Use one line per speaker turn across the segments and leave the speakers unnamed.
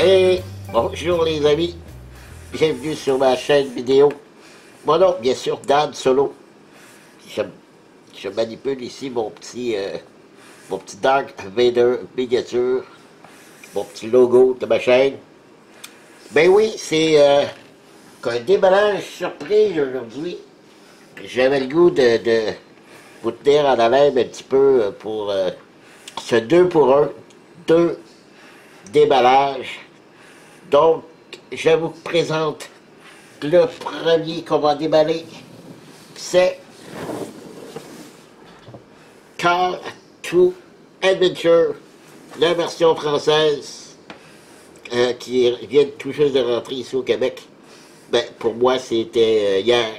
Et bonjour les amis, bienvenue sur ma chaîne vidéo. Mon nom, bien sûr, Dan Solo. Je manipule ici mon petit Dark Vader miniature, mon petit logo de ma chaîne. Ben oui, c'est un déballage surprise aujourd'hui. J'avais le goût de vous tenir en haleine un petit peu pour ce 2 pour 1, 2 déballages. Donc, je vous présente le premier qu'on va déballer. C'est Call to Adventure, la version française qui vient tout juste de rentrer ici au Québec. Ben, pour moi, c'était hier,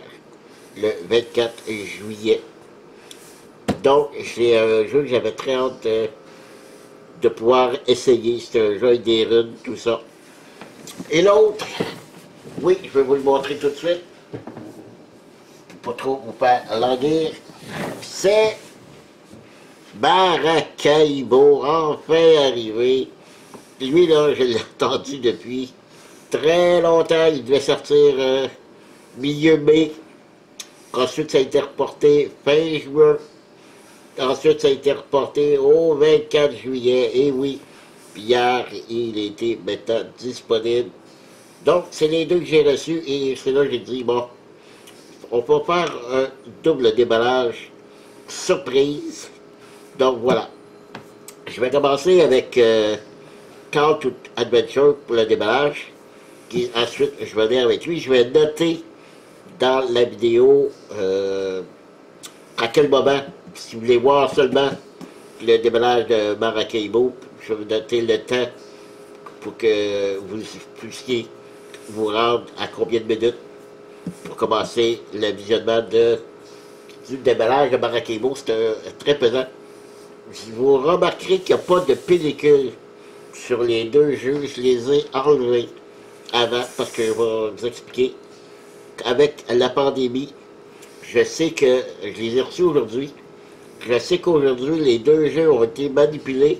le 24 juillet. Donc, c'est un jeu que j'avais très hâte de pouvoir essayer. C'est un jeu avec des runes, tout ça. Et l'autre, oui, je vais vous le montrer tout de suite, pour pas trop vous faire languir, c'est Maracaibo, enfin arrivé. Lui, là, je l'ai attendu depuis très longtemps. Il devait sortir milieu mai. Ensuite, ça a été reporté fin juin. Ensuite, ça a été reporté au 24 juillet. Et oui, puis hier, il était maintenant disponible. Donc, c'est les deux que j'ai reçus. Et c'est là que j'ai dit, bon, on va faire un double déballage surprise. Donc, voilà. Je vais commencer avec Call to Adventure pour le déballage. Puis ensuite, je vais venir avec lui. Je vais noter dans la vidéo à quel moment, si vous voulez voir seulement le déballage de Maracaibo, je vais vous noter le temps pour que vous puissiez vous rendre à combien de minutes pour commencer le visionnement du déballage de Maracaibo. C'est très pesant. Vous remarquerez qu'il n'y a pas de pellicule sur les deux jeux. Je les ai enlevés avant parce que je vais vous expliquer. Avec la pandémie, je sais que je les ai reçus aujourd'hui. Je sais qu'aujourd'hui, les deux jeux ont été manipulés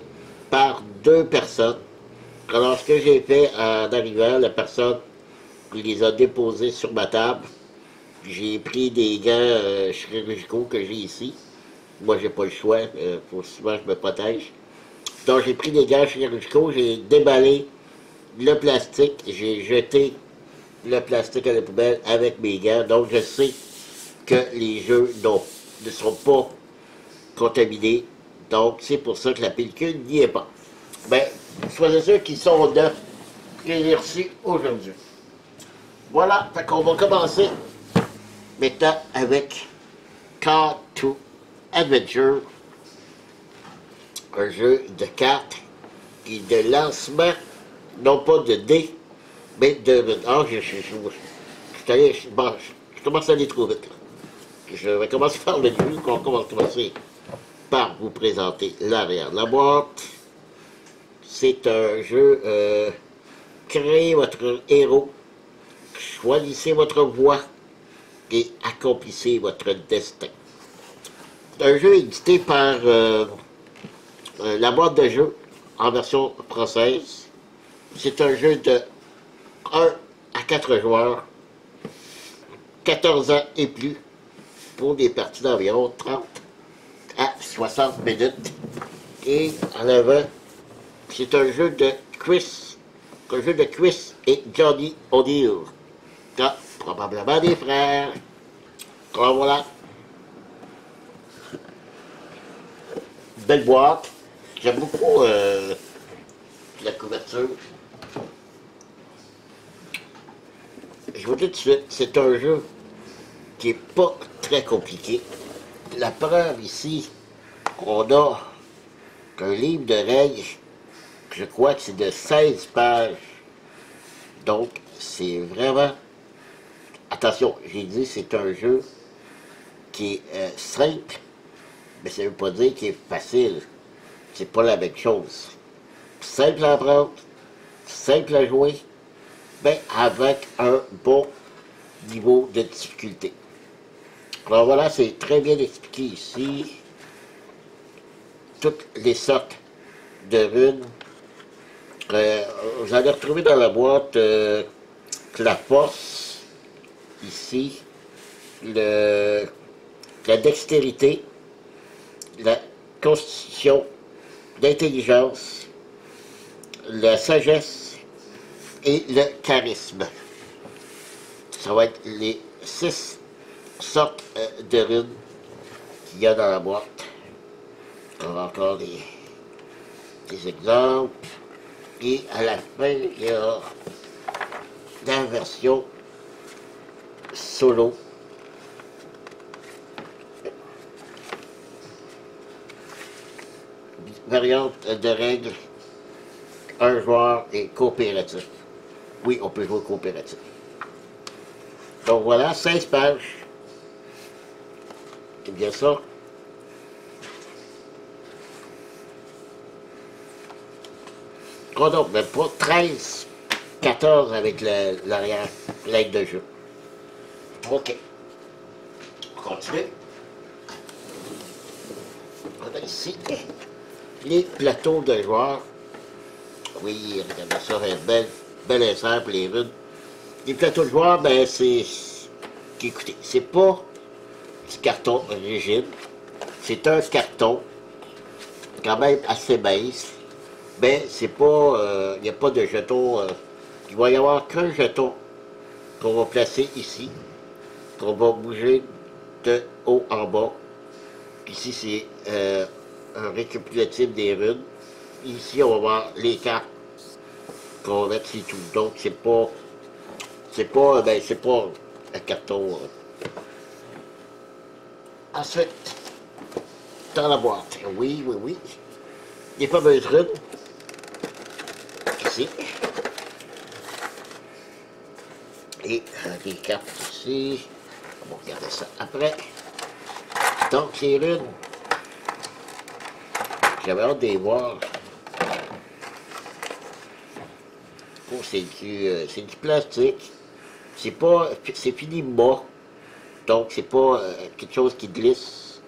par deux personnes. Alors, ce que j'ai fait en arrivant, la personne les a déposés sur ma table. J'ai pris des gants chirurgicaux que j'ai ici. Moi, j'ai pas le choix. Faut souvent que je me protège. Donc, j'ai pris des gants chirurgicaux, j'ai déballé le plastique, j'ai jeté le plastique à la poubelle avec mes gants. Donc, je sais que les jeux ne sont pas contaminés. Donc, c'est pour ça que la pellicule n'y est pas. Ben, soyez sûrs qu'ils sont neufs, que j'ai reçus aujourd'hui. Voilà, fait qu'on va commencer maintenant avec Call to Adventure, un jeu de cartes et de lancement, non pas de dés, mais de... Ah, je commence à aller trop vite, là. Je vais commencer par le début, on va commencer par vous présenter l'arrière de la boîte. C'est un jeu, créez votre héros, choisissez votre voie et accomplissez votre destin. C'est un jeu édité par la boîte de jeu en version française. C'est un jeu de 1 à 4 joueurs, 14 ans et plus, pour des parties d'environ 30 à 60 minutes. Et en avant, c'est un jeu de Chris et Johnny O'Neill. Ah, probablement des frères. Alors voilà. Belle boîte. J'aime beaucoup la couverture. Je vous dis tout de suite, c'est un jeu qui n'est pas très compliqué. La preuve ici, on a un livre de règles, je crois que c'est de 16 pages. Donc, c'est vraiment... Attention, j'ai dit c'est un jeu qui est simple, mais ça ne veut pas dire qu'il est facile. C'est pas la même chose. Simple à apprendre, simple à jouer, mais avec un bon niveau de difficulté. Alors voilà, c'est très bien expliqué ici. Toutes les sortes de runes Euh, vous allez retrouver dans la boîte la force, ici, la dextérité, la constitution, l'intelligence, la sagesse et le charisme. Ça va être les 6 sortes de runes qu'il y a dans la boîte. On a encore des exemples. Et à la fin, il y a la version solo. Variante de règles, un joueur et coopératif. Oui, on peut jouer coopératif. Donc voilà, 16 pages. C'est bien ça. Oh non, même pas 13, 14 avec l'arrière, l'aide de jeu. OK. On continue. On a ici les plateaux de joueurs. Oui, regardez ça, un bel insert pour les runes. Les plateaux de joueurs, ben c'est... Écoutez, c'est pas du carton rigide. C'est un carton quand même assez mince. Ben, c'est pas... il n'y a pas de jeton... il va y avoir qu'un jeton qu'on va placer ici, qu'on va bouger de haut en bas. Ici, c'est un récapitulatif des runes. Ici, on va voir les cartes qu'on va mettre, c'est tout. Donc, c'est pas... ben, c'est pas un carton... Ensuite, dans la boîte. Oui, oui, oui. Les fameuses runes. Ici. Et les cartes ici. On va regarder ça après. Donc, les runes. J'avais hâte de les voir. Oh, c'est du plastique. C'est fini mât. Donc, c'est pas quelque chose qui glisse.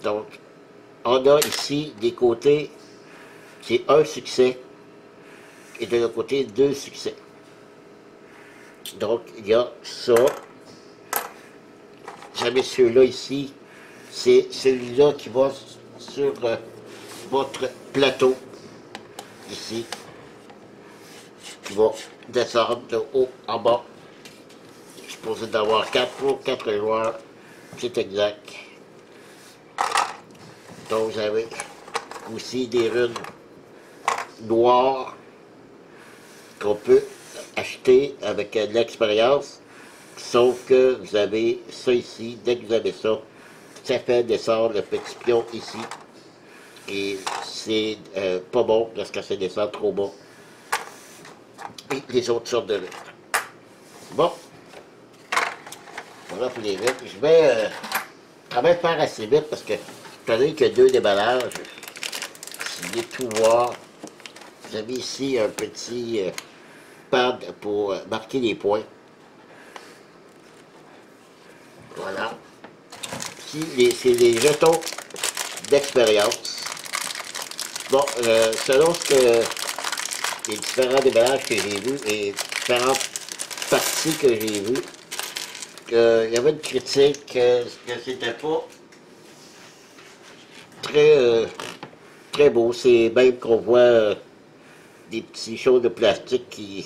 Donc, on a ici des côtés, c'est un succès. Et de l'autre côté, 2 succès. Donc, il y a ça. J'avais celui-là ici. C'est celui-là qui va sur votre plateau. Ici. Qui va descendre de haut en bas. Je suis supposé d'avoir 4 pour 4 joueurs. C'est exact. Donc, vous avez aussi des runes noires qu'on peut acheter avec de l'expérience. Sauf que vous avez ça ici. Dès que vous avez ça, ça fait descendre le petit pion ici. Et c'est pas bon parce que ça descend trop bas. Et les autres sortes de runes. Bon. Voilà pour les runes. Je vais quand même faire assez vite parce que étant donné qu'il y a 2 déballages, si vous voulez tout voir, vous avez ici un petit pad pour marquer les points. Voilà. Ici, c'est les jetons d'expérience. Bon, selon ce que les différents déballages que j'ai vus et différentes parties que j'ai vues, il y avait une critique que c'était pas très beau. C'est même qu'on voit des petits choses de plastique qu'il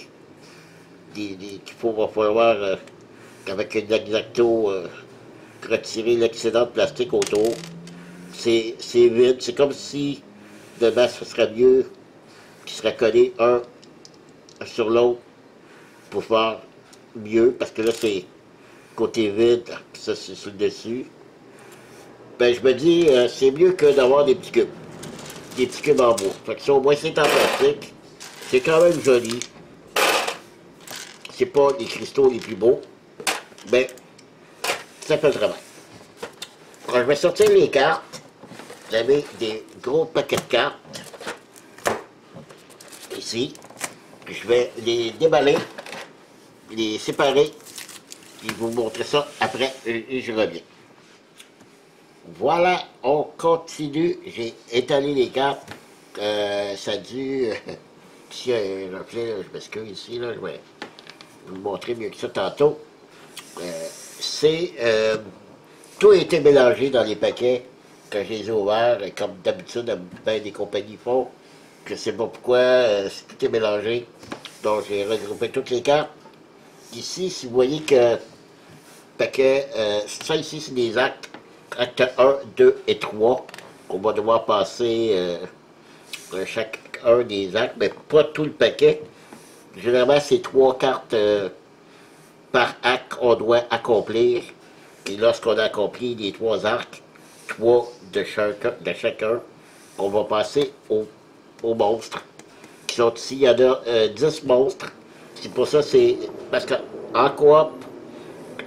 va falloir, avec une exacto, retirer l'excédent de plastique autour. C'est vide. C'est comme si demain ce serait mieux qu'ils seraient collés un sur l'autre pour faire mieux, parce que là c'est côté vide, puis ça c'est sur le dessus. Ben je me dis, c'est mieux que d'avoir des petits cubes. Des petits cubes en bois. Fait que ça, au moins c'est en plastique. C'est quand même joli. C'est pas les cristaux les plus beaux. Mais ça fait le travail. Alors, je vais sortir les cartes. Vous avez des gros paquets de cartes. Ici. Puis je vais les déballer, les séparer, et vous montrer ça après, et je reviens. Voilà, on continue. J'ai étalé les cartes. Ça a dû... Ici, il y a un reflet, là, je m'excuse ici, là, je vais vous le montrer mieux que ça tantôt. C'est... tout a été mélangé dans les paquets quand je les ai ouverts, comme d'habitude, ben, des compagnies font. Je sais pas pourquoi, tout est mélangé. Donc, j'ai regroupé toutes les cartes. Ici, si vous voyez que paquet, ça ici, c'est des actes. Acte 1, 2 et 3. On va devoir passer chaque un des actes, mais pas tout le paquet. Généralement, c'est 3 cartes par acte qu'on doit accomplir. Et lorsqu'on a accompli les 3 actes, 3 de chacun, on va passer aux monstres qui sont ici. Il y en a 10 monstres. C'est pour ça, c'est parce qu'en coop,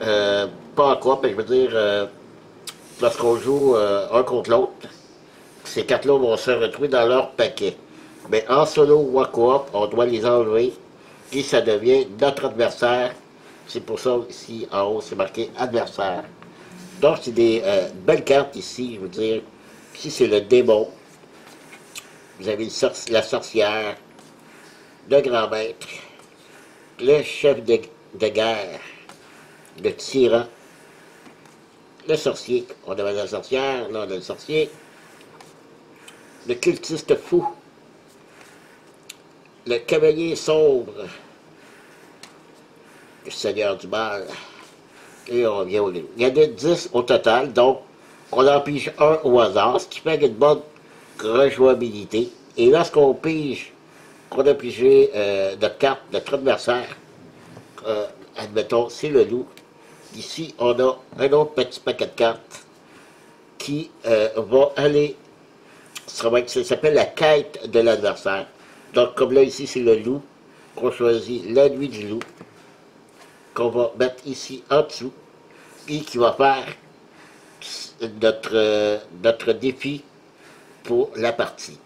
pas en coop, mais je veux dire, lorsqu'on joue un contre l'autre, ces cartes-là vont se retrouver dans leur paquet. Mais en solo ou en coop, on doit les enlever et ça devient notre adversaire. C'est pour ça ici en haut, c'est marqué adversaire. Donc, c'est des belles cartes ici, je veux dire. Ici, c'est le démon. Vous avez la sorcière, le grand maître, le chef de guerre, le tyran, le sorcier. On avait la sorcière, là on a le sorcier. Le cultiste fou, le cavalier sombre, le seigneur du mal, et on vient au loup. Il y en a 10 au total, donc on en pige un au hasard, ce qui fait une bonne rejouabilité. Et lorsqu'on pige, qu'on a pigé notre carte, notre adversaire, admettons, c'est le loup, ici on a un autre petit paquet de cartes qui va aller. Ça s'appelle la quête de l'adversaire. Donc, comme là, ici, c'est le loup. On choisit la nuit du loup. Qu'on va mettre ici en dessous. Et qui va faire notre défi pour la partie.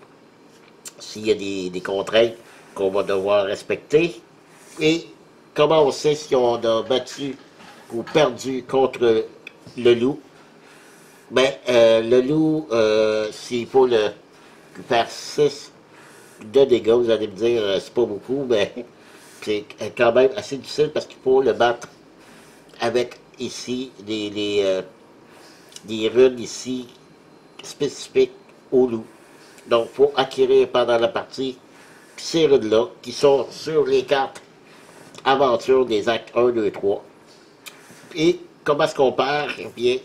S'il y a des contraintes qu'on va devoir respecter. Et comment on sait si on a battu ou perdu contre le loup? Ben, le loup, s'il faut le faire 6 de dégâts, vous allez me dire, c'est pas beaucoup, mais c'est quand même assez difficile parce qu'il faut le battre avec ici des runes ici spécifiques au loup. Donc, il faut acquérir pendant la partie ces runes-là qui sont sur les cartes aventure des actes 1, 2, 3. Et comment est-ce qu'on perd? Eh bien,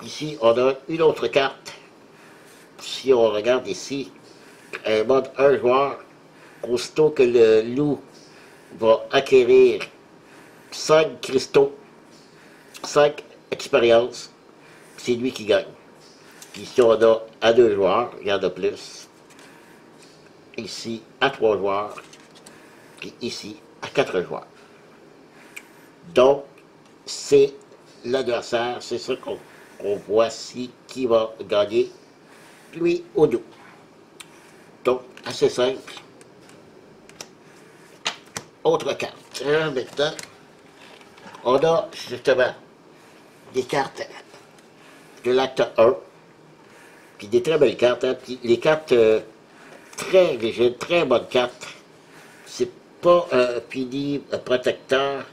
ici, on a une autre carte. Si on regarde ici, un mode 1 joueur, aussitôt que le loup va acquérir 5 cristaux, 5 expériences, c'est lui qui gagne. Puis si on a à 2 joueurs, il y en a plus. Ici, à 3 joueurs, puis ici, à 4 joueurs. Donc, c'est l'adversaire, c'est ça qu'on voit ici, qui va gagner, lui ou nous. Donc, assez simple. Autre carte. Maintenant, on a justement des cartes de l'acte 1, puis des très belles cartes. Hein, puis les cartes très rigides, très bonnes cartes. C'est pas un fini protecteur,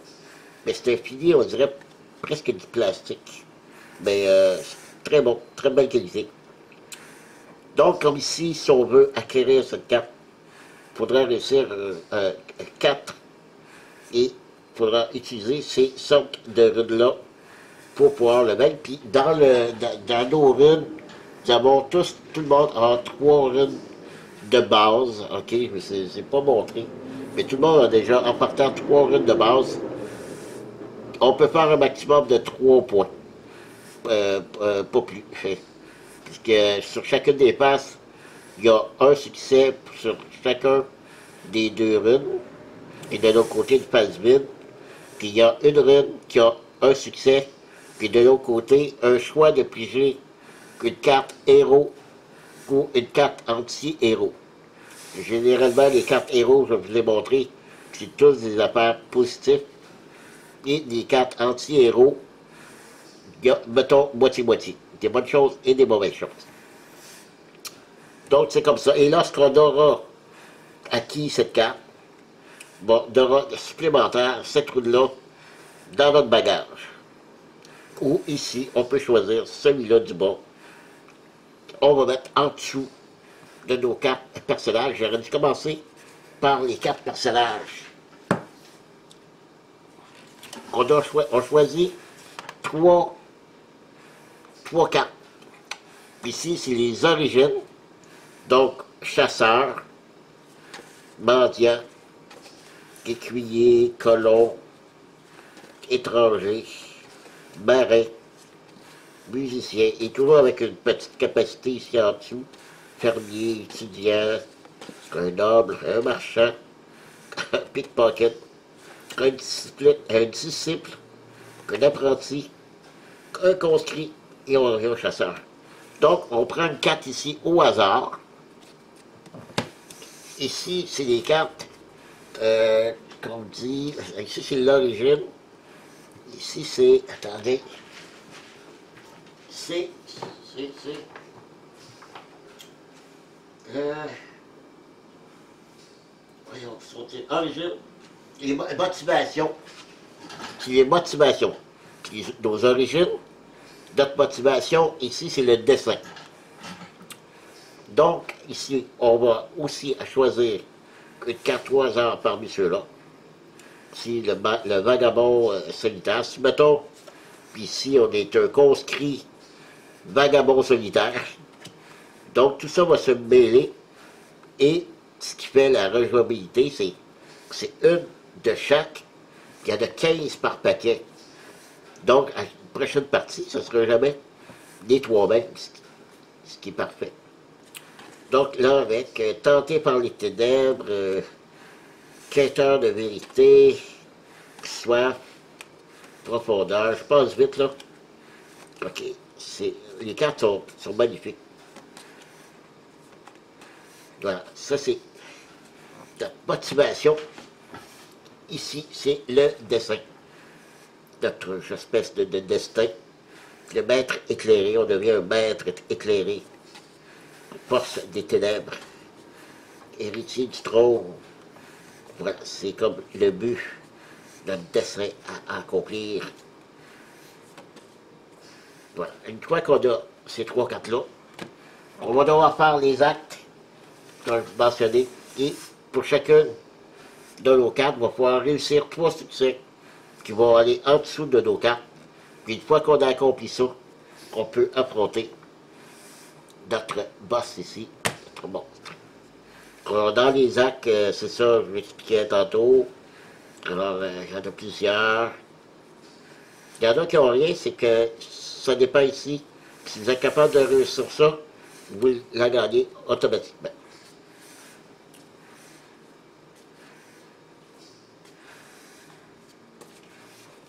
mais c'est un fini, on dirait, presque du plastique. Mais très bon, très belle qualité. Donc, comme ici, si on veut acquérir cette carte, il faudra réussir 4 et il faudra utiliser ces sortes de runes-là pour pouvoir le mettre. Puis, dans nos runes, nous avons tout le monde a 3 runes de base. Ok, mais c'est pas montré. Mais tout le monde a déjà, en partant 3 runes de base, on peut faire un maximum de 3 points. Pas plus. Parce que sur chacune des passes, il y a un succès sur chacun des 2 runes. Et de l'autre côté, une passe vide. Puis il y a une rune qui a un succès. Puis de l'autre côté, un choix de piger une carte héros ou une carte anti-héros. Généralement, les cartes héros, je vous l'ai montré, c'est tous des affaires positives. Et les cartes anti-héros, il y a, mettons, moitié-moitié. Des bonnes choses et des mauvaises choses. Donc, c'est comme ça. Et lorsqu'on aura acquis cette carte, bon, on aura supplémentaire cette roue-là dans notre bagage. Ou ici, on peut choisir celui-là du bas. On va mettre en dessous de nos cartes personnages. J'aurais dû commencer par les cartes personnages. On choisit trois cartes. Ici, c'est les origines. Donc, chasseur, mendiant, écuyer, colon, étranger, marin, musicien, et toujours avec une petite capacité ici en dessous. Fermier, étudiant, un noble, un marchand, un pickpocket, un disciple, un apprenti, un conscrit et un chasseur. Donc, on prend une carte ici au hasard. Ici, c'est les cartes, qu'on dit, ici c'est l'origine. Ici c'est, attendez, c'est, voyons, origine, les motivations. C'est les motivations. Nos origines, notre motivation, ici c'est le dessin. Donc, ici, on va aussi choisir une carte au hasard parmi ceux-là. Ici, le vagabond solitaire. Si, mettons, ici, on est un conscrit vagabond solitaire. Donc, tout ça va se mêler. Et ce qui fait la rejouabilité, c'est une de chaque. Il y en a 15 par paquet. Donc, à la prochaine partie, ce ne sera jamais les trois mêmes, ce qui est parfait. Donc là, avec Tenté par les ténèbres, Quêteur de vérité, Soif, Profondeur, je passe vite là. Ok, les cartes sont magnifiques. Voilà, ça c'est la motivation. Ici, c'est le dessin. Notre espèce de destin. Le maître éclairé, on devient un maître éclairé. Force des ténèbres. Héritier du trône. Voilà, c'est comme le but d'un dessin à accomplir. Voilà. Une fois qu'on a ces trois cartes-là, on va devoir faire les actes, comme je mentionnais, et pour chacune de nos cartes, on va pouvoir réussir 3 succès qui vont aller en dessous de nos cartes. Puis une fois qu'on a accompli ça, on peut affronter notre boss ici, notre monstre. Alors, dans les actes, c'est ça, je m'expliquais tantôt. Alors, il y en a plusieurs. Il y en a qui n'ont rien, c'est que ça dépend ici. Si vous êtes capable de réussir ça, vous la gagnez automatiquement.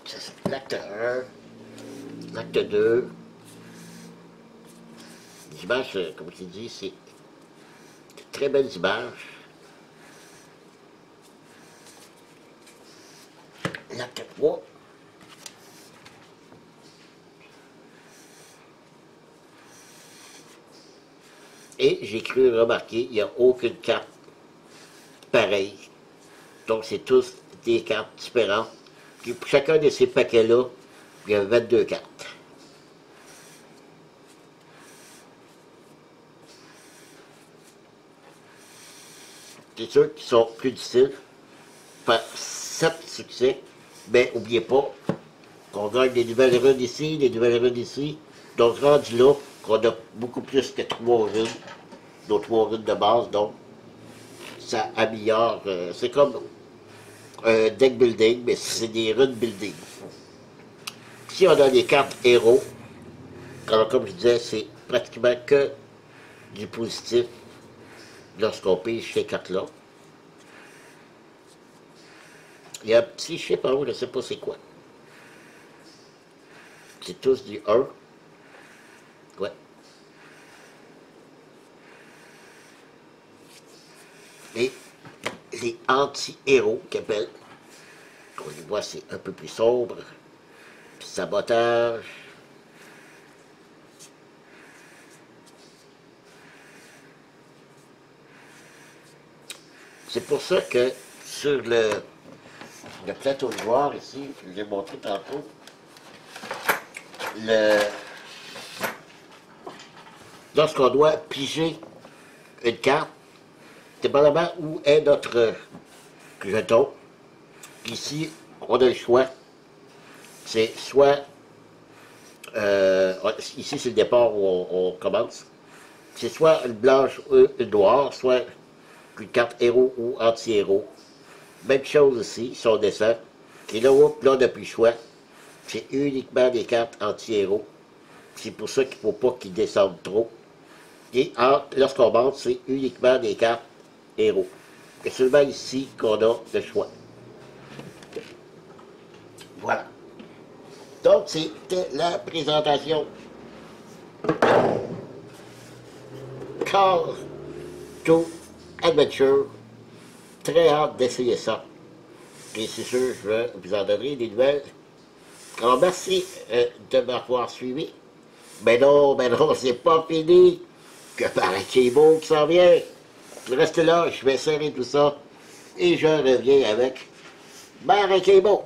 Ça, c'est l'acte 1, l'acte 2. Les images, comme je dis, c'est de très belles images. L'acte 3. Et j'ai cru remarquer, il n'y a aucune carte pareille. Donc c'est tous des cartes différentes. Puis pour chacun de ces paquets-là, il y a 22 cartes. C'est sûr qu'ils sont plus difficiles. Faire 7 succès, mais n'oubliez pas qu'on gagne des nouvelles runes ici, des nouvelles runes ici. Donc rendu là, qu'on a beaucoup plus que 3 runes, nos 3 runes de base, donc ça améliore. C'est comme un deck building, mais c'est des runes building. Si on a des cartes héros, alors comme je disais, c'est pratiquement que du positif lorsqu'on pige ces cartes-là. Il y a un petit chiffre en haut, je ne sais pas c'est quoi. C'est tous du 1. Ouais. Et les anti-héros qu'ils appellent. On les voit, c'est un peu plus sombre. Puis sabotage. C'est pour ça que sur le plateau de joueur ici, je vous ai montré tantôt, lorsqu'on doit piger une carte, dépendamment où est notre jeton, ici, on a le choix. C'est soit, ici c'est le départ où on commence, c'est soit une blanche ou une noire, soit une carte héros ou anti-héros. Même chose ici, si on descend. Et là, là on n'a plus le choix. C'est uniquement des cartes anti-héros. C'est pour ça qu'il ne faut pas qu'ils descendent trop. Et lorsqu'on monte, c'est uniquement des cartes héros. C'est seulement ici qu'on a le choix. Voilà. Donc, c'était la présentation. Call to Adventure. Très hâte d'essayer ça. Et c'est sûr, je vais vous en donner des nouvelles. Alors, merci de m'avoir suivi. Mais non, c'est pas fini. Que Maracaibo qui s'en vient. Restez là, je vais serrer tout ça. Et je reviens avec Maracaibo.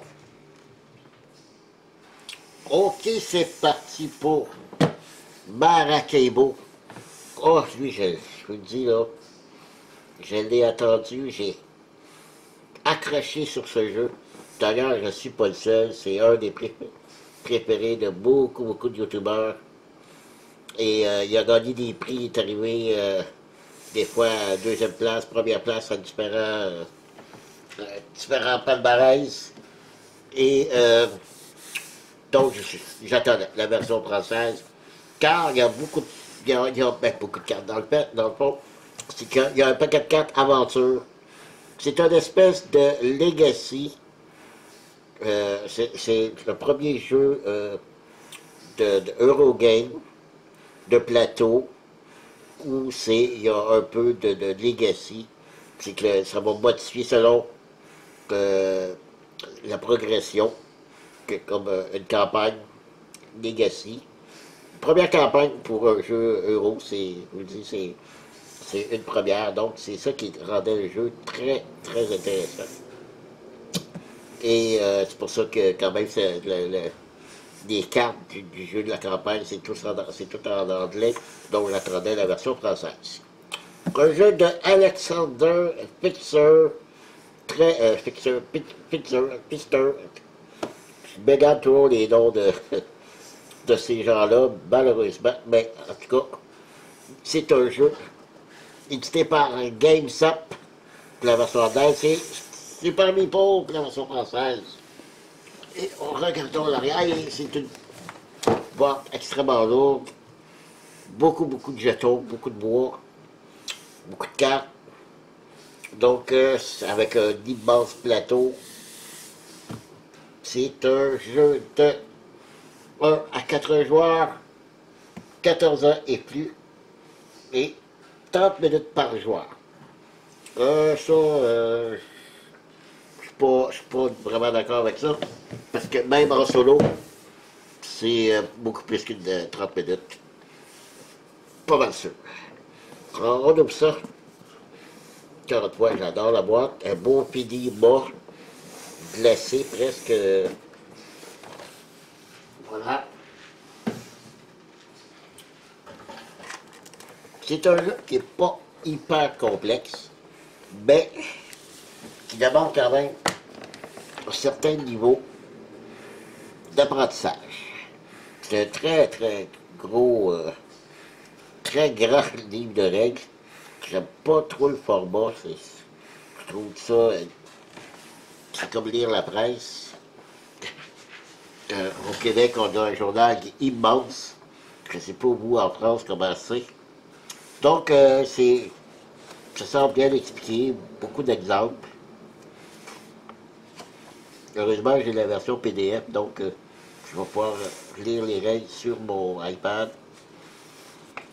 Ok, c'est parti pour Maracaibo. Oh, lui, je vous le dis là, je l'ai attendu, j'ai accroché sur ce jeu. D'ailleurs, je ne suis pas le seul, c'est un des préférés de beaucoup de youtubeurs. Et il a gagné des prix, il est arrivé des fois à deuxième place, première place à différents palmarès. Et donc, j'attends la version française, car il y a beaucoup de, beaucoup de cartes dans le fond. C'est qu'il y a un paquet de cartes aventure. C'est une espèce de legacy. C'est le premier jeu de Eurogame, de plateau, où il y a un peu de legacy. C'est que ça va modifier selon la progression, comme une campagne legacy. Première campagne pour un jeu euro, je vous dis, c'est une première, donc c'est ça qui rendait le jeu très intéressant. Et c'est pour ça que quand même les cartes du jeu de la campagne, c'est tout en anglais, donc j'attendais la version française. Un jeu de Alexander Pfister, Pfister. Je m'égale toujours les noms de ces gens-là, malheureusement, mais en tout cas, c'est un jeu édité par GameStop, la version anglaise, c'est parmi pauvres, la version française. Et on regarde l'arrière, c'est une boîte extrêmement lourde, beaucoup de jetons, beaucoup de bois, beaucoup de cartes. Donc, avec un immense plateau, c'est un jeu de 1 à 4 joueurs, 14 ans et plus, et 30 minutes par joueur. Je suis pas vraiment d'accord avec ça, parce que même en solo, c'est beaucoup plus que 30 minutes. Pas mal sûr. Alors, on ouvre ça. 40 fois, j'adore la boîte. Un beau pidi mort, glacé presque. Voilà. C'est un jeu qui n'est pas hyper complexe, mais qui demande quand même un certain niveau d'apprentissage. C'est un très gros, très grand livre de règles. J'aime pas trop le format. Je trouve ça, c'est comme lire la presse. Au Québec, on a un journal qui est immense. Je ne sais pas vous en France comment c'est. Donc, ça semble bien expliqué, beaucoup d'exemples. Heureusement, j'ai la version PDF, donc je vais pouvoir lire les règles sur mon iPad.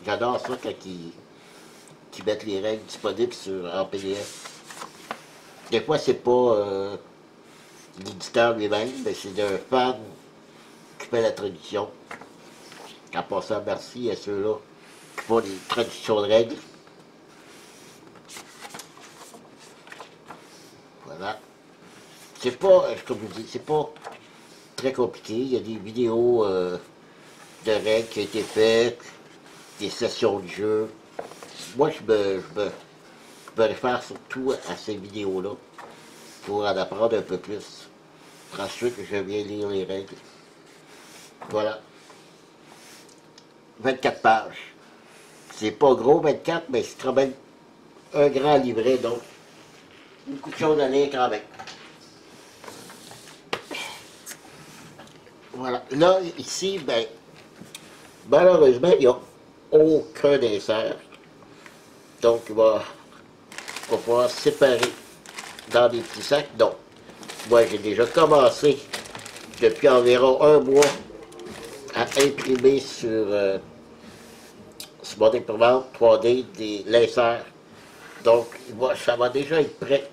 J'adore ça quand ils mettent les règles disponibles en PDF. Des fois, c'est pas l'éditeur lui-même, mais c'est un fan qui fait la traduction. En passant, merci à ceux-là qui font les traductions de règles. Voilà. C'est pas, comme je vous dis, c'est pas très compliqué. Il y a des vidéos de règles qui ont été faites, des sessions de jeu. Moi, je me réfère surtout à ces vidéos-là pour en apprendre un peu plus. Ensuite, je viens lire les règles. Voilà. 24 pages. C'est pas gros, 24, mais c'est quand même un grand livret, donc beaucoup de choses à lire quand même. Voilà. Là, ici, ben, malheureusement, il n'y a aucun insert. Donc, il va pouvoir séparer dans des petits sacs. Donc, moi, j'ai déjà commencé depuis environ un mois à imprimer sur mon imprimante 3D des l'insert. Donc, ça va déjà être prêt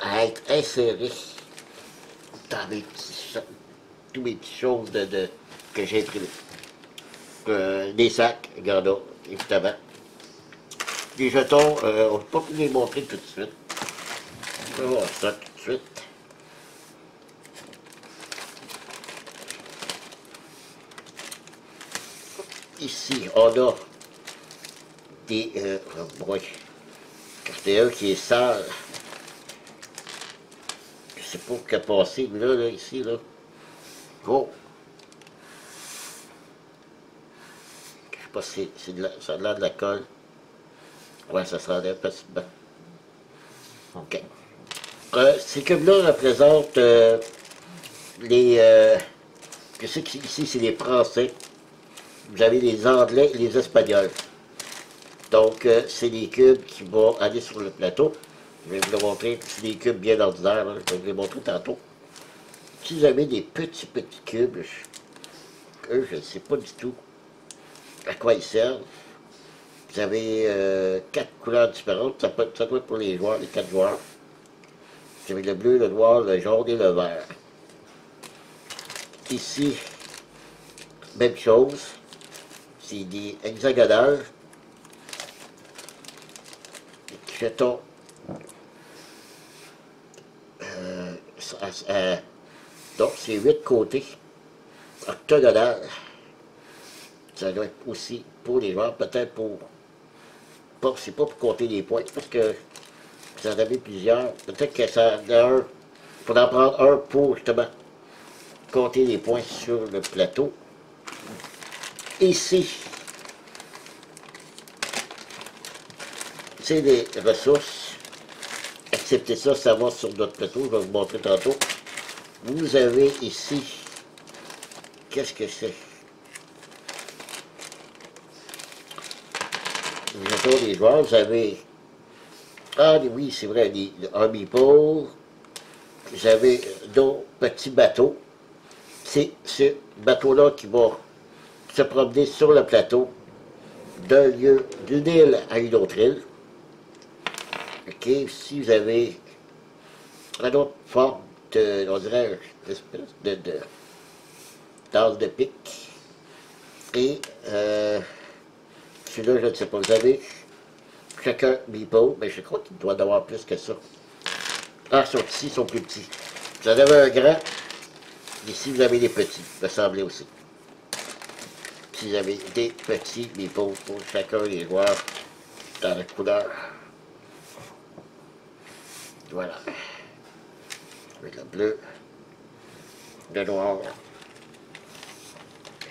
à être inséré dans mes petits, tous mes petites choses que j'ai imprimées. Des sacs, regarde, évidemment. Les jetons, on ne peut pas les montrer tout de suite. On va voir ça tout de suite. Ici, on a des... oui, c'est un qui est sale. Je sais pas ce qui a passé, mais là, ici, là. Oh! Je sais pas si ça a l'air de la colle. Ouais, ça se rendait facilement. OK. Ces cubes-là représentent les... ici, c'est les Français. Vous avez les Anglais et les Espagnols. Donc, c'est des cubes qui vont aller sur le plateau. Je vais vous le montrer. C'est des cubes bien ordinaires. Hein. Je vais vous les montrer tantôt. Si vous avez des petits cubes, eux, je ne sais pas du tout à quoi ils servent. Vous avez 4 couleurs différentes. Ça doit être pour les joueurs, les 4 joueurs. Vous avez le bleu, le noir, le jaune et le vert. Ici, même chose. C'est des hexagonales. Jetons. Donc, c'est 8 côtés. Octogonal. Ça doit être aussi pour les joueurs, peut-être pour... C'est pas pour compter les points, parce que vous en avez plusieurs. Peut-être que ça en a un. Il faudra en prendre un pour, justement, compter les points sur le plateau. Ici, c'est des ressources. Acceptez ça, ça va sur notre plateau, je vais vous montrer tantôt. Vous avez ici, qu'est-ce que c'est? Vous avez les joueurs, vous avez, ah oui, c'est vrai, un meeple, vous avez d'autres petits bateaux. C'est ce bateau-là qui va se promener sur le plateau d'une île à une autre île. OK, si vous avez une autre forme de, on dirait, une espèce de tasse de pique. Et celui-là, je ne sais pas, vous avez chacun meeple, mais je crois qu'il doit en avoir plus que ça. Ah, ici, ils sont plus petits. Vous en avez un grand, ici vous avez des petits, me semblait aussi. Si vous avez des petits meeples pour chacun des joueurs dans la couleur. Voilà. Avec le bleu, le noir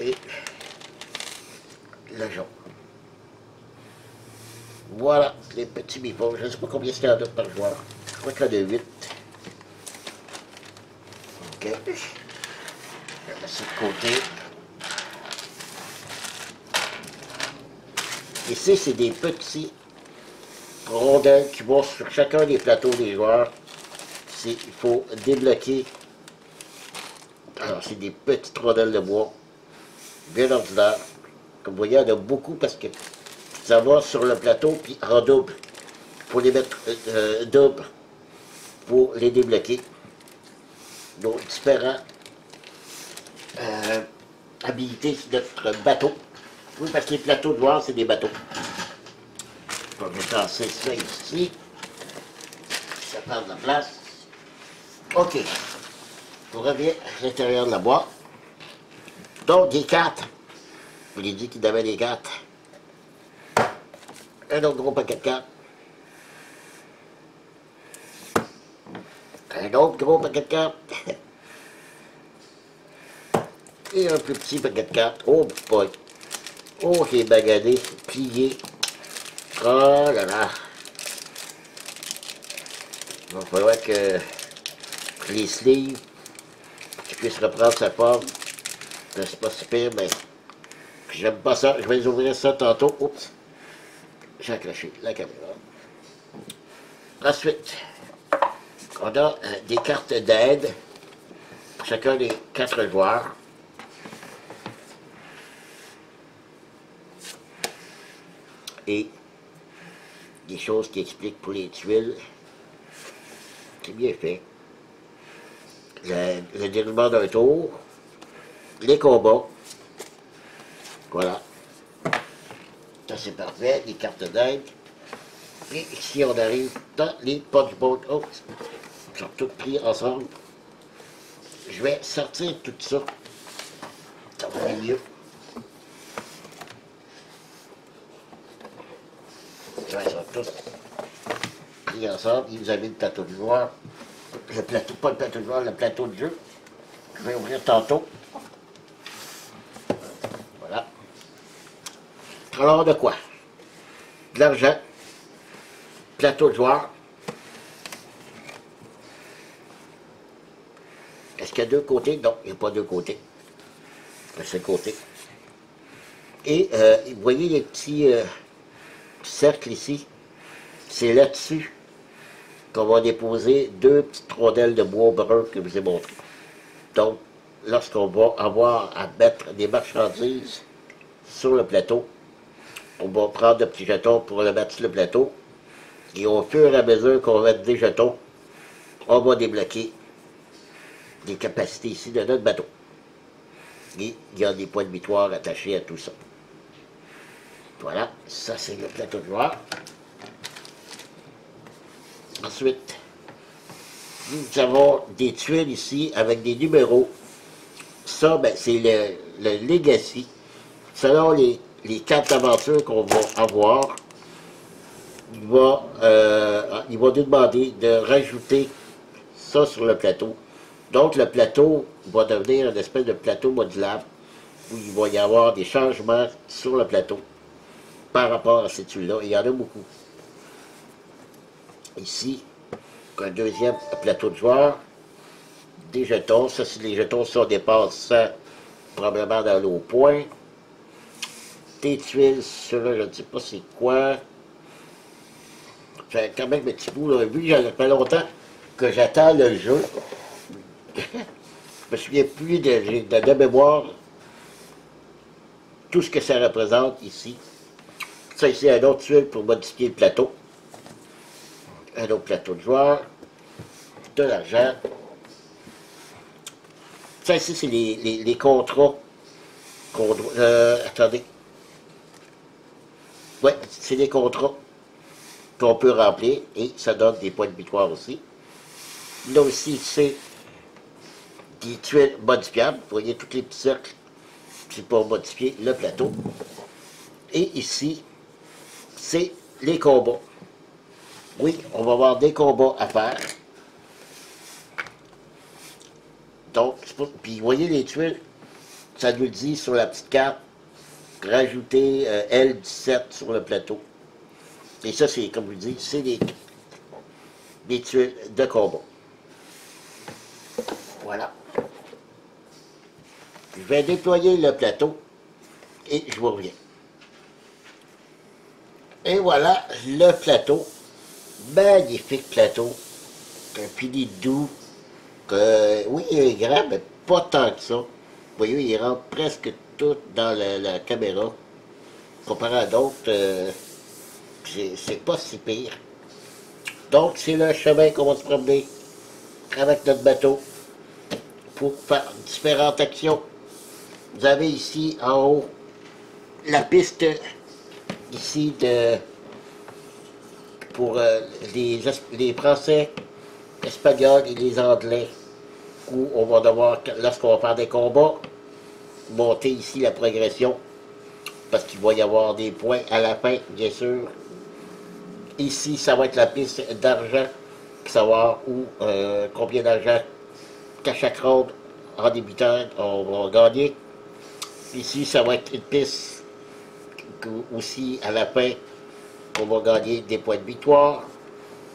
et le jaune. Voilà, les petits meeples. Je ne sais pas combien il y en a par joueur. Je crois qu'il y en a 8. OK. Je vais mettre ça de côté. Ici, c'est des petits rondelles qui vont sur chacun des plateaux des joueurs. Il faut débloquer. Alors, c'est des petites rondelles de bois, bien ordinaires. Comme vous voyez, il y en a beaucoup parce que ça va sur le plateau, puis en double. Il faut les mettre double pour les débloquer. Donc, différentes habilités sur notre bateau. Oui, parce que les plateaux de joueurs, c'est des bateaux. Je vais tasser ça ici. Ça prend de la place. OK. On revient à l'intérieur de la boîte. Donc, des cartes. Je vous l'ai dit qu'il y avait des cartes. Un autre gros paquet de cartes. Un autre gros paquet de cartes. Et un plus petit paquet de cartes. Oh boy. Oh, c'est bagadé, plié. Oh là là. Il va falloir que les sleeves puissent reprendre sa forme. C'est pas si pire, mais j'aime pas ça. Je vais les ouvrir ça tantôt. Oups. J'ai accroché la caméra. Ensuite, on a des cartes d'aide pour chacun des 4 joueurs. Et des choses qui expliquent pour les tuiles. C'est bien fait. Le déroulement d'un tour. Les combats. Voilà. Ça c'est parfait. Les cartes d'aide. Et ici on arrive dans les punchboards. Oh, ils sont tous pris ensemble. Je vais sortir tout ça. Ça va aller mieux. Ils sont tous pris ensemble. Ils vous avez le plateau de joueur. Le plateau, pas le plateau de joueur, le plateau de jeu. Je vais ouvrir tantôt. Voilà. Alors de quoi? De l'argent. Plateau de joueur. Est-ce qu'il y a 2 côtés? Non, il n'y a pas 2 côtés. Un seul côté. Et vous voyez les petits cercles ici? C'est là-dessus qu'on va déposer 2 petites rondelles de bois brun que je vous ai montré. Donc, lorsqu'on va avoir à mettre des marchandises sur le plateau, on va prendre de petits jetons pour le mettre sur le plateau. Et au fur et à mesure qu'on va mettre des jetons, on va débloquer des capacités ici de notre bateau. Et il y a des points de victoire attachés à tout ça. Voilà, ça c'est le plateau de joueur. Ensuite, nous avons des tuiles ici avec des numéros. Ça, ben, c'est le legacy. Selon les cartes d'aventure qu'on va avoir, il va nous demander de rajouter ça sur le plateau. Donc le plateau va devenir une espèce de plateau modulable où il va y avoir des changements sur le plateau par rapport à ces tuiles-là. Il y en a beaucoup. Ici, un deuxième plateau de joueur, des jetons. Ça, si les jetons sont dépassés, probablement dans l'eau point. Des tuiles sur là, je ne sais pas c'est quoi. J'ai quand même un petit bout, là. Vu que ça fait longtemps que j'attends le jeu. Je me souviens plus de mémoire tout ce que ça représente ici. Ça ici, un autre tuile pour modifier le plateau. Un autre plateau de joueur. De l'argent. Ça ici, c'est les contrats qu'on doit... attendez. Ouais, c'est les contrats qu'on peut remplir et ça donne des points de victoire aussi. Là aussi, c'est des tuiles modifiables. Vous voyez tous les petits cercles. C'est pour modifier le plateau. Et ici, c'est les combats. Oui, on va avoir des combats à faire. Donc, puis vous voyez les tuiles, ça nous le dit sur la petite carte, rajouter L17 sur le plateau. Et ça, c'est, comme je vous dis, c'est des tuiles de combat. Voilà. Je vais déployer le plateau et je vous reviens. Et voilà le plateau. Magnifique plateau. Un pili doux. Oui, il est grand, mais pas tant que ça. Vous voyez, il rentre presque tout dans la caméra. Comparé à d'autres, c'est pas si pire. Donc, c'est le chemin qu'on va se promener avec notre bateau pour faire différentes actions. Vous avez ici, en haut, la piste ici pour les Français espagnols et les anglais, où on va devoir, lorsqu'on va faire des combats, monter ici la progression, parce qu'il va y avoir des points à la fin, bien sûr. Ici, ça va être la piste d'argent, savoir où, combien d'argent qu'à chaque ronde en débutant on va gagner. Ici, ça va être une piste aussi à la fin, on va gagner des points de victoire.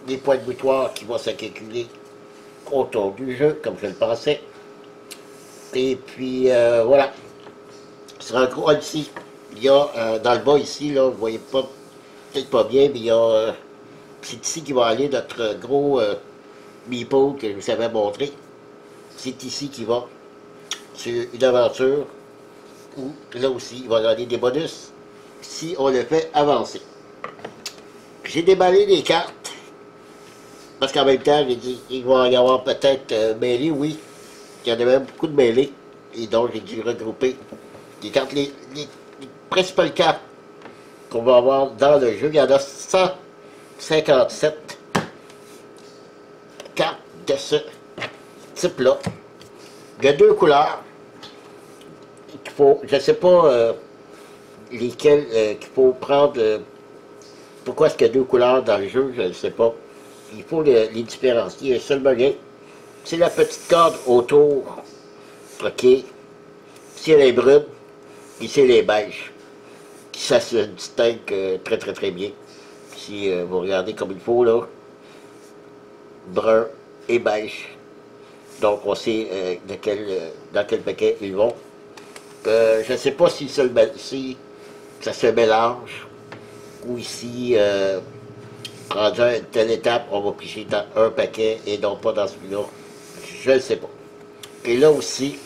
Des points de victoire qui vont se calculer autour du jeu, comme je le pensais. Et puis, voilà. Ce sera un gros ici. Il y a, dans le bas ici, là, vous ne voyez pas, peut-être pas bien, mais il y a, c'est ici qui va aller notre gros meeple que je vous avais montré. C'est ici qui va sur une aventure où, là aussi, il va gagner des bonus si on le fait avancer. J'ai déballé les cartes. Parce qu'en même temps, j'ai dit, il va y avoir peut-être mêlée, oui. Il y en a même beaucoup de mêlées. Et donc, j'ai dû regrouper les cartes. Les principales cartes qu'on va avoir dans le jeu, il y en a 157 cartes de ce type-là. Il y a deux couleurs. Qu'il faut, je ne sais pas lesquelles qu'il faut prendre. Pourquoi est-ce qu'il y a deux couleurs dans le jeu, je ne sais pas. Il faut les différencier. Seulement bien, c'est la petite corde autour. OK. Si elle est brune, ici elle est beige. Ça se distingue très très très bien. Si vous regardez comme il faut, là, brun et beige. Donc on sait dans quel paquet ils vont. Je ne sais pas si ça se mélange ou ici, rendu à une telle étape, on va piger dans un paquet et non pas dans celui-là. Je ne sais pas. Et là aussi,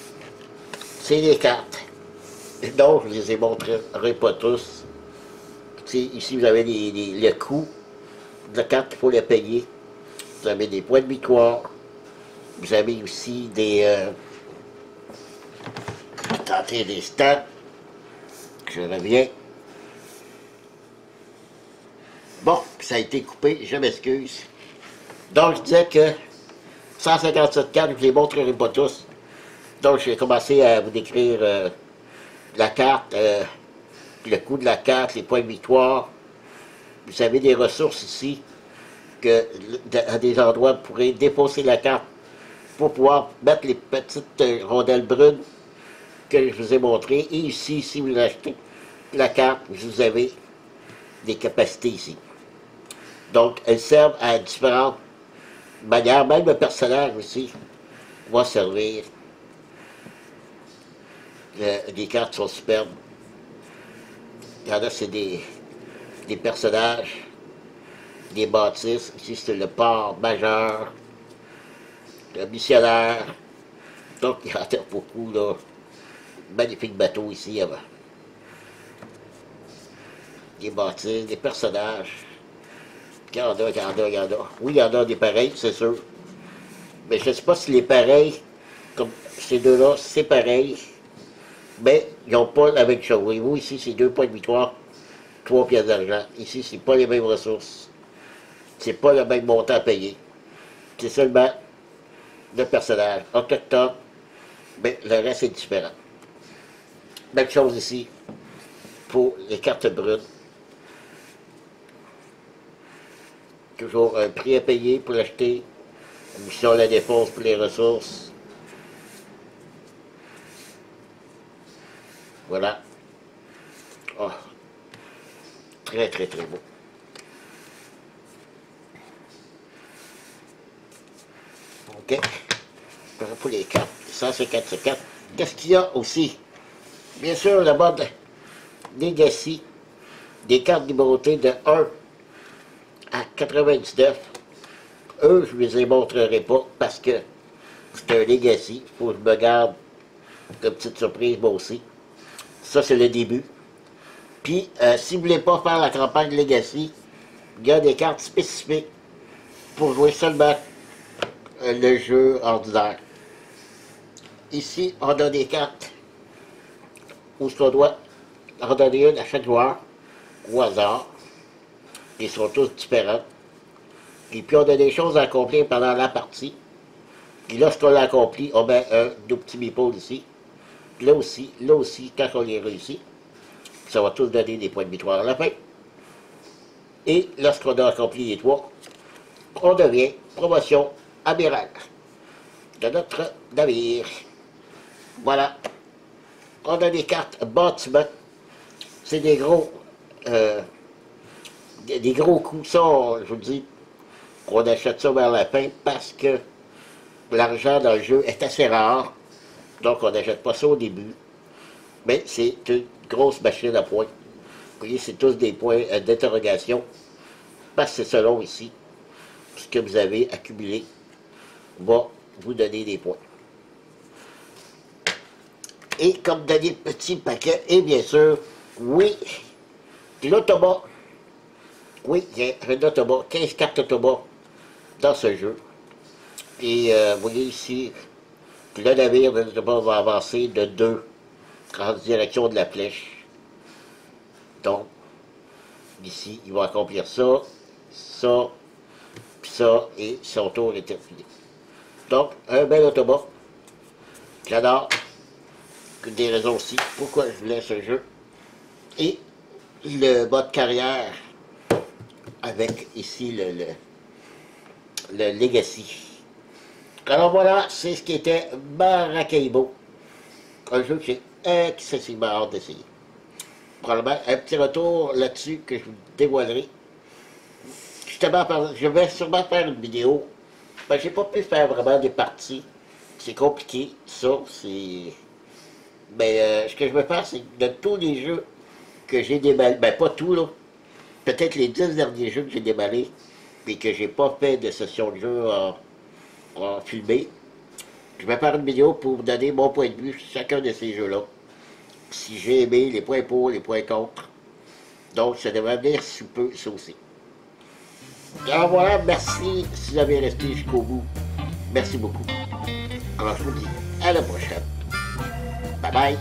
c'est les cartes. Donc, je les ai montrées pas tous. Ici, vous avez le coût de la carte, il faut les payer. Vous avez des points de victoire. Vous avez aussi des... attendez des stats. Je reviens. Bon, ça a été coupé, je m'excuse. Donc, je disais que 157 cartes, je ne les montrerai pas tous. Donc, j'ai commencé à vous décrire la carte, le coût de la carte, les points de victoire. Vous avez des ressources ici, que à des endroits, vous pourrez défausser la carte pour pouvoir mettre les petites rondelles brunes que je vous ai montrées. Et ici, si vous achetez la carte, vous avez des capacités ici. Donc, elles servent à différentes manières. Même le personnage aussi va servir. Les cartes sont superbes. Il y en a, c'est des personnages, des bâtisses. Ici, c'est le port majeur, le missionnaire. Donc, il y en a beaucoup, là. Magnifique bateau ici, avant. Des bâtisses, des personnages. Il y en a, il y en a, il y en a. Oui, il y en a des pareils, c'est sûr. Mais je ne sais pas si les pareils, comme ces deux-là, c'est pareil. Mais ils n'ont pas la même chose. Voyez-vous, ici, c'est 2 points de victoire, 3 pièces d'argent. Ici, c'est pas les mêmes ressources. C'est pas le même montant à payer. C'est seulement le personnage autochtone, mais le reste est différent. Même chose ici pour les cartes brunes. Toujours un prix à payer pour l'acheter. Ou si on la défonce pour les ressources. Voilà. Oh. Très très très beau. OK. Pour les cartes. 154. Qu'est-ce qu'il y a aussi? Bien sûr, le mode Legacy. Des cartes numérotées de 1 à 99. Eux, je ne les montrerai pas parce que c'est un Legacy. Il faut que je me garde comme petite surprise, moi aussi. Ça, c'est le début. Puis, si vous ne voulez pas faire la campagne Legacy, il y a des cartes spécifiques pour jouer seulement le jeu ordinaire. Ici, on a des cartes où on doit en donner une à chaque joueur, au hasard. Ils sont tous différents. Et puis on a des choses à accomplir pendant la partie. Puis lorsqu'on l'a accompli, on met nos petits meeples ici. Là aussi, quand on les réussit, ça va tous donner des points de victoire à la fin. Et lorsqu'on a accompli les trois, on devient promotion amiral de notre navire. Voilà. On a des cartes bâtiment. C'est des gros coups. Ça, je vous dis, on achète ça vers la fin parce que l'argent dans le jeu est assez rare. Donc on n'achète pas ça au début. Mais c'est une grosse machine à points. Vous voyez, c'est tous des points d'interrogation. Parce que c'est selon ici, ce que vous avez accumulé va vous donner des points. Et comme dernier petit paquet, et bien sûr, oui, l'automat. Oui, il y a un automat, 15 cartes automat dans ce jeu. Et vous voyez ici, le navire de l'automat va avancer de 2 en direction de la flèche. Donc, ici, il va accomplir ça, ça, puis ça, et son tour est terminé. Donc, un bel automat. J'adore. Des raisons aussi pourquoi je voulais ce jeu. Et le mode carrière avec ici le Legacy. Alors voilà, c'est ce qui était Maracaibo. Un jeu que j'ai excessivement hâte d'essayer. Probablement un petit retour là-dessus que je vous dévoilerai. Justement, je vais sûrement faire une vidéo. Ben, j'ai pas pu faire vraiment des parties. C'est compliqué, ça, c'est... Mais ce que je veux faire, c'est de tous les jeux que j'ai déballés, ben pas tout là, peut-être les 10 derniers jeux que j'ai déballés, et que j'ai pas fait de session de jeu en filmé, je vais faire une vidéo pour vous donner mon point de vue sur chacun de ces jeux-là. Si j'ai aimé, les points pour, les points contre. Donc ça devrait venir sous peu, ça aussi. Alors voilà, merci si vous avez resté jusqu'au bout. Merci beaucoup. Alors je vous dis à la prochaine. Bye bye.